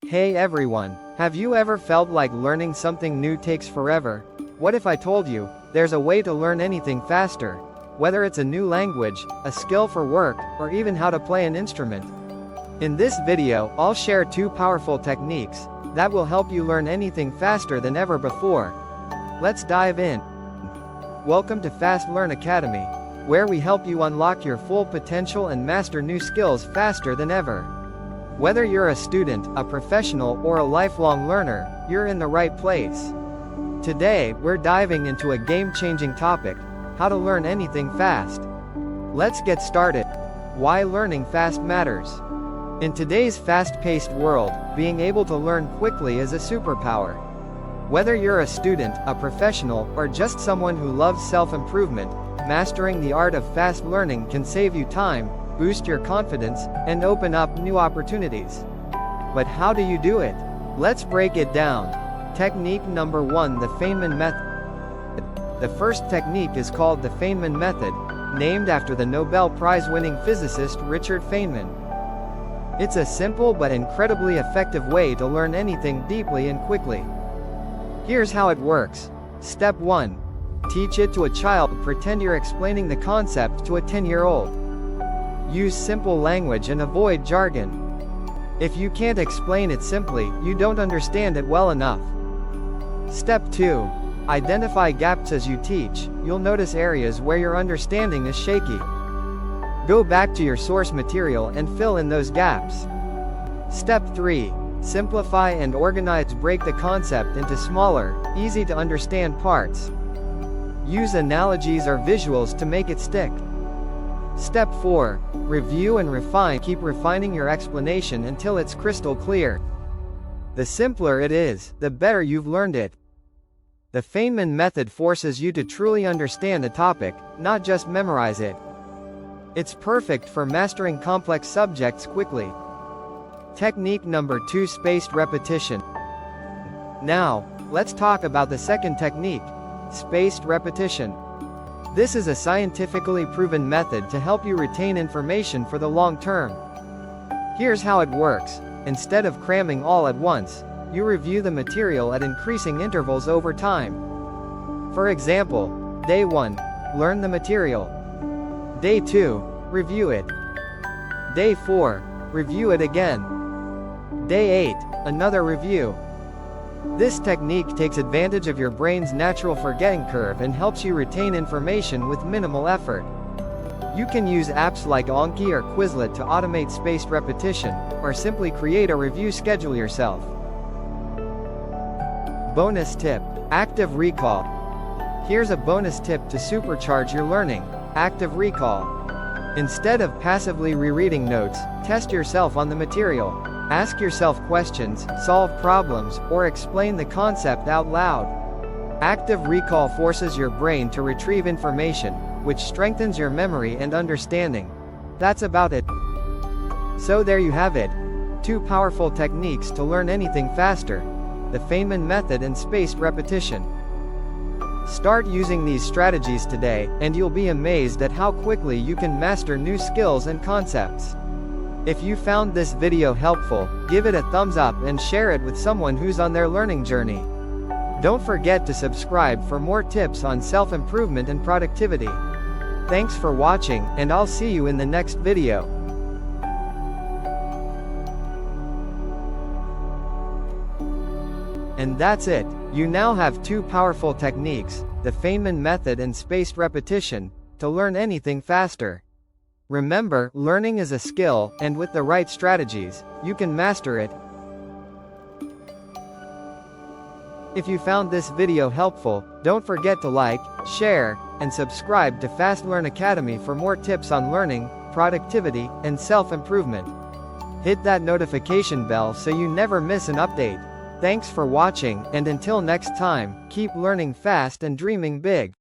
Hey everyone, have you ever felt like learning something new takes forever? What if I told you, there's a way to learn anything faster? Whether it's a new language, a skill for work, or even how to play an instrument. In this video, I'll share two powerful techniques that will help you learn anything faster than ever before. Let's dive in. Welcome to Fast Learn Academy, where we help you unlock your full potential and master new skills faster than ever. Whether you're a student, a professional, or a lifelong learner, you're in the right place. Today, we're diving into a game-changing topic: how to learn anything fast. Let's get started. Why learning fast matters. In today's fast-paced world, being able to learn quickly is a superpower. Whether you're a student, a professional, or just someone who loves self-improvement, mastering the art of fast learning can save you time, boost your confidence, and open up new opportunities. But how do you do it? Let's break it down. Technique number 1: the Feynman Method. The first technique is called the Feynman Method, named after the Nobel Prize-winning physicist Richard Feynman. It's a simple but incredibly effective way to learn anything deeply and quickly. Here's how it works. Step 1. Teach it to a child. Pretend you're explaining the concept to a 10-year-old. Use simple language and avoid jargon. If you can't explain it simply, you don't understand it well enough. Step 2. Identify gaps as you teach. You'll notice areas where your understanding is shaky. Go back to your source material and fill in those gaps. Step 3. Simplify and organize. Break the concept into smaller, easy-to-understand parts. Use analogies or visuals to make it stick. Step 4. Review and refine. Keep refining your explanation until it's crystal clear. The simpler it is, the better you've learned it. The Feynman method forces you to truly understand a topic, not just memorize it. It's perfect for mastering complex subjects quickly. Technique number 2: spaced repetition. Now, let's talk about the second technique: spaced repetition. This is a scientifically proven method to help you retain information for the long term. Here's how it works. Instead of cramming all at once, you review the material at increasing intervals over time. For example, Day 1, learn the material. Day 2, review it. Day 4, review it again. Day 8, another review. This technique takes advantage of your brain's natural forgetting curve and helps you retain information with minimal effort. You can use apps like Anki or Quizlet to automate spaced repetition, or simply create a review schedule yourself. Bonus tip: active recall. Here's a bonus tip to supercharge your learning: active recall. Instead of passively rereading notes, test yourself on the material. Ask yourself questions, solve problems, or explain the concept out loud. Active recall forces your brain to retrieve information, which strengthens your memory and understanding. That's about it. So there you have it. Two powerful techniques to learn anything faster: the Feynman method and spaced repetition. Start using these strategies today, and you'll be amazed at how quickly you can master new skills and concepts. If you found this video helpful, give it a thumbs up and share it with someone who's on their learning journey. Don't forget to subscribe for more tips on self-improvement and productivity. Thanks for watching, and I'll see you in the next video. And that's it. You now have two powerful techniques, the Feynman method and spaced repetition, to learn anything faster. Remember, learning is a skill, and with the right strategies, you can master it. If you found this video helpful, don't forget to like, share, and subscribe to Fast Learn Academy for more tips on learning, productivity, and self-improvement. Hit that notification bell so you never miss an update. Thanks for watching, and until next time, keep learning fast and dreaming big.